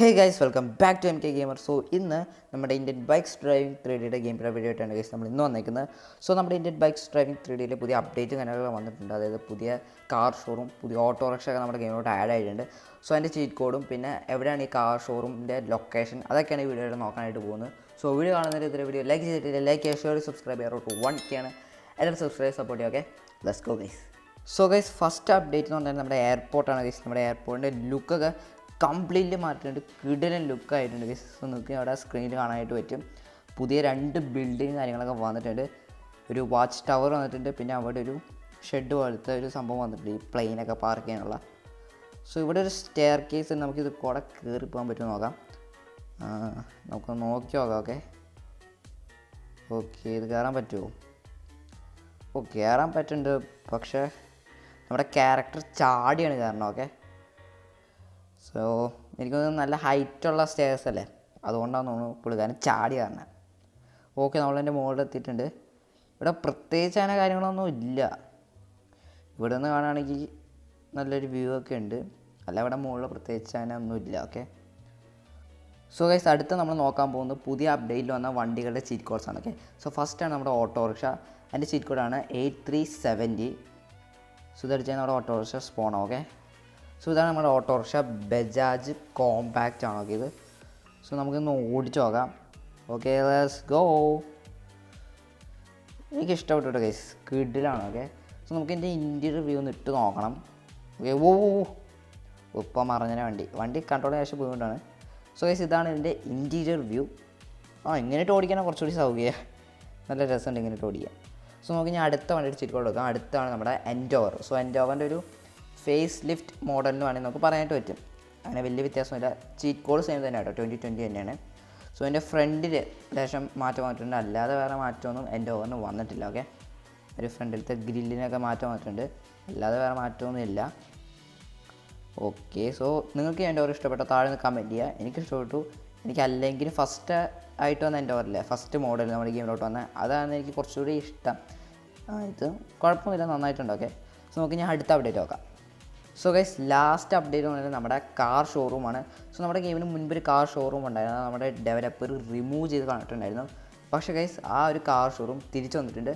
Hey guys welcome back to MK gamer. So ഇന്ന് നമ്മുടെ Indian bikes driving 3Dയുടെ game play video ആയിട്ടാണ് guys നമ്മൾ ഇന്ന് വന്നിരിക്കുന്നത്. സോ നമ്മുടെ ഇന്ത്യൻ ബൈക്സ് ഡ്രൈവിംഗ് 3Dയിൽ പുതിയ അപ്ഡേറ്റ് കാര്യങ്ങളൊക്കെ വന്നിട്ടുണ്ട്. അതായത് പുതിയ കാർ ഷോറൂം, പുതിയ ഓട്ടോറിക്ഷ ഒക്കെ നമ്മുടെ ഗെയിമിലോട്ട് ആഡ് ആയിട്ടുണ്ട്. സോ അതിൻ്റെ ചീറ്റ് കോഡും പിന്നെ എവിടെയാണ് ഈ കാർ ഷോറൂമിൻ്റെ ലൊക്കേഷൻ അതൊക്കെയാണ് ഈ വീഡിയോയിൽ നോക്കാനായിട്ട് പോകുന്നത്. സോ വീഡിയോ കാണുന്നതിന് ഇതൊരു വീഡിയോ ലൈക്ക് ചെയ്തിട്ടില്ല, ലൈക്ക് ചെയ്യുക, ഷെയർ, സബ്സ്ക്രൈബ് ചെയ്യാറ് ടു 1K ആണ്. എല്ലാവരും സബ്സ്ക്രൈബ് സപ്പോർട്ട് ചെയ്യുക. Okay, let's go guys. So guys first update എന്ന് പറഞ്ഞാൽ നമ്മുടെ എയർപോർട്ടാണ് ഗൈസ്. നമ്മുടെ എയർപോർട്ടിൻ്റെ ലുക്കൊക്കെ കംപ്ലീറ്റ്ലി മാറ്റിയിട്ടുണ്ട്. കിടിലൻ ലുക്കായിട്ടുണ്ട് ഗൈസ്. സോ നിങ്ങൾക്ക് അവിടെ സ്ക്രീനിൽ കാണാനായിട്ട് പറ്റും. പുതിയ 2 ബിൽഡിങ് കാര്യങ്ങളൊക്കെ വന്നിട്ടുണ്ട്. ഒരു വാച്ച് ടവർ വന്നിട്ടുണ്ട്. പിന്നെ അവിടെ ഒരു ഷെഡ് പോലത്തെ ഒരു സംഭവം വന്നിട്ടുണ്ട്, ഈ പ്ലെയിനൊക്കെ പാർക്ക് ചെയ്യാനുള്ള. സോ ഇവിടെ ഒരു സ്റ്റെയർ കേസ്, നമുക്കിത് കൂടെ കയറി പോകാൻ പറ്റുമോ നോക്കാം. നമുക്ക് നോക്കി നോക്കാം. ഓക്കെ ഇത് കയറാൻ പറ്റുമോ? കയറാൻ പറ്റുന്നുണ്ട്, പക്ഷേ നമ്മുടെ ക്യാരക്ടർ ചാടിയാണ് കാരണം. സോ എനിക്ക് തോന്നുന്നു നല്ല ഹൈറ്റുള്ള സ്റ്റേഴ്സ് അല്ലേ, അതുകൊണ്ടാണെന്ന് തോന്നുന്നു പുള്ളിക്കാരൻ ചാടി കാരണം. നമ്മളതിൻ്റെ മുകളിൽ എത്തിയിട്ടുണ്ട്. ഇവിടെ പ്രത്യേകിച്ച് അങ്ങനെ കാര്യങ്ങളൊന്നും ഇല്ല. ഇവിടെ നിന്ന് കാണുകയാണെങ്കിൽ നല്ലൊരു വ്യൂ ഒക്കെ ഉണ്ട്, അല്ല ഇവിടെ മുകളിൽ പ്രത്യേകിച്ച് അങ്ങനെ ഒന്നുമില്ല. സോ ഗൈസ് അടുത്ത് നമ്മൾ നോക്കാൻ പോകുന്നത് പുതിയ അപ്ഡേറ്റിൽ വന്ന വണ്ടികളുടെ ചീറ്റ് കോഡ്സാണ്. സോ ഫസ്റ്റാണ് നമ്മുടെ ഓട്ടോറിക്ഷ. അതിൻ്റെ ചീറ്റ് കോഡാണ് 8370. സോ ഇതടിച്ചാൽ നമ്മുടെ ഓട്ടോറിക്ഷ സ്പോൺ. സോ ഇതാണ് നമ്മുടെ ഓട്ടോറിക്ഷ, ബജാജ് കോമ്പാക്റ്റ് ആണ്. ഇത് സോ നമുക്കിന്ന് ഓടിച്ച് നോക്കാം. Let's go. എനിക്ക് ഇഷ്ടപ്പെട്ടു ഗൈസ്, കിഡിലാണ്. സോ നമുക്ക് എൻ്റെ ഇൻറ്റീരിയർ വ്യൂ ഒന്ന് ഇട്ട് നോക്കണം. ഇപ്പം മറഞ്ഞ വണ്ടി കൺട്രോൾ ശേഷം പോയിക്കൊണ്ടാണ്. സോ ഗൈസ് ഇതാണ് ഇതിൻ്റെ ഇൻറ്റീരിയർ വ്യൂ. ഇങ്ങനെയിട്ട് ഓടിക്കാനാണ് കുറച്ചുകൂടി സൗകര്യം, നല്ല രസമുണ്ട് ഇങ്ങനെയിട്ട് ഓടിക്കാൻ. സോ നമുക്ക് ഞാൻ അടുത്ത വണ്ടിയുടെ ചീറ്റ് കോഡ് എടുക്കാം. അടുത്താണ് നമ്മുടെ എൻഡോവർ. സോ എൻഡോവറിൻ്റെ ഒരു ഫേസ് ലിഫ്റ്റ് മോഡലിന് വേണമെങ്കിൽ നമുക്ക് പറയാനായിട്ട് പറ്റും. അങ്ങനെ വലിയ വ്യത്യാസമില്ല. ചീറ്റ് കോഡ് സെയിം തന്നെ കേട്ടോ, 2020 തന്നെയാണ്. സോ എൻ്റെ ഫ്രണ്ടിൽ ലേശം മാറ്റം വന്നിട്ടുണ്ട്, അല്ലാതെ വേറെ മാറ്റമൊന്നും എൻ്റെ ഓവറിന് വന്നിട്ടില്ല. ഒരു ഫ്രണ്ടിലത്തെ ഗ്രില്ലിനൊക്കെ മാറ്റം വന്നിട്ടുണ്ട്, അല്ലാതെ വേറെ മാറ്റമൊന്നും ഇല്ല. സോ നിങ്ങൾക്ക് എൻ്റെ ഓവർ ഇഷ്ടപ്പെട്ട താഴെ നിന്ന് കമൻറ്റ് ചെയ്യുക. എനിക്ക് ഇഷ്ടപ്പെട്ടു. എനിക്ക് അല്ലെങ്കിൽ ഫസ്റ്റ് ആയിട്ട് വന്ന എൻ്റെ ഓവറില്ലേ, ഫസ്റ്റ് മോഡൽ നമ്മുടെ ഗെയിമിലോട്ട് വന്നത്, അതാണ് എനിക്ക് കുറച്ചുകൂടി ഇഷ്ടം. ഇത് കുഴപ്പമൊന്നുമില്ല, നന്നായിട്ടുണ്ട്. സോ നമുക്ക് ഞാൻ അടുത്ത അപ്ഡേറ്റ് നോക്കാം. സോ ഗൈസ് ലാസ്റ്റ് അപ്ഡേറ്റ് എന്ന് പറയുന്നത് നമ്മുടെ കാർ ഷോറൂമാണ്. സോ നമ്മുടെ ഗെയിമിന് മുൻപൊരു കാർ ഷോറൂം ഉണ്ടായിരുന്നു, നമ്മുടെ ഡെവലപ്പർ റിമൂവ് ചെയ്ത് കളഞ്ഞിട്ടുണ്ടായിരുന്നു. പക്ഷേ ഗൈസ് ആ ഒരു കാർ ഷോറൂം തിരിച്ചു വന്നിട്ടുണ്ട്.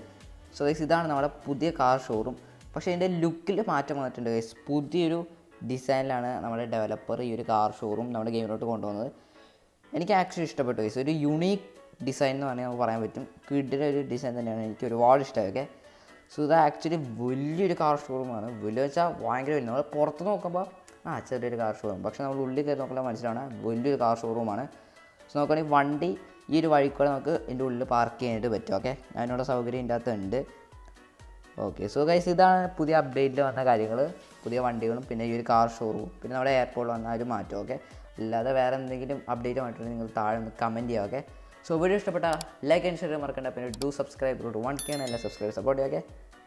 സോ ഗൈസ് ഇതാണ് നമ്മുടെ പുതിയ കാർ ഷോറൂം. പക്ഷേ ഇതിൻ്റെ ലുക്കിൽ മാറ്റം വന്നിട്ടുണ്ട് ഗൈസ്. പുതിയൊരു ഡിസൈനിലാണ് നമ്മുടെ ഡെവലപ്പർ ഈ ഒരു കാർ ഷോറൂം നമ്മുടെ ഗെയിമിലോട്ട് കൊണ്ടുവന്നത്. എനിക്ക് ആക്ച്വലി ഇഷ്ടപ്പെട്ടു ഗൈസ്. ഒരു യുണീക്ക് ഡിസൈൻ എന്ന് വേണമെങ്കിൽ നമുക്ക് പറയാൻ പറ്റും. കിഡിലെ ഒരു ഡിസൈൻ തന്നെയാണ്, എനിക്ക് ഒരുപാട് ഇഷ്ടമായി. സോ ഇത് ആക്ച്വലി വലിയൊരു കാർ ഷോറൂമാണ്. വലിയ വെച്ചാൽ ഭയങ്കര വലിയ. നമ്മൾ പുറത്ത് നോക്കുമ്പോൾ ചെറിയൊരു കാർ ഷോറൂം, പക്ഷേ നമ്മൾ ഉള്ളിൽ കയറി നോക്കുമ്പോൾ മനസ്സിലാണ് വലിയൊരു കാർ ഷോറൂമാണ്. സോ നോക്കുകയാണെങ്കിൽ വണ്ടി ഈ ഒരു വഴിക്കൂടെ നമുക്ക് ഇതിൻ്റെ ഉള്ളിൽ പാർക്ക് ചെയ്യാനായിട്ട് പറ്റും. അതിനുള്ള സൗകര്യം ഇതിൻ്റെ അകത്തുണ്ട്. സോ ഗൈസ് ഇതാണ് പുതിയ അപ്ഡേറ്റിൽ വന്ന കാര്യങ്ങൾ. പുതിയ വണ്ടികളും പിന്നെ ഈ ഒരു കാർ ഷോറൂം പിന്നെ നമ്മുടെ എയർപോർട്ടിൽ വന്ന ഒരു മാറ്റം. അല്ലാതെ വേറെ എന്തെങ്കിലും അപ്ഡേറ്റ് വന്നിട്ടുണ്ടെങ്കിൽ നിങ്ങൾ താഴെ ഒന്ന് കമൻറ്റ് ചെയ്യുക. സോ വീഡിയോ ഇഷ്ടപ്പെട്ട ലൈക്ക് ആൻഡ് ഷെയർ മറക്കണ്ട. പിന്നെ ഡു സബ്സ്ക്രൈബ് ടു 1K ആണ്. എല്ലാ സബ്സ്ക്രൈബ് സപ്പോർട്ട് ചെയ്യുക.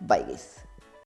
Bye guys.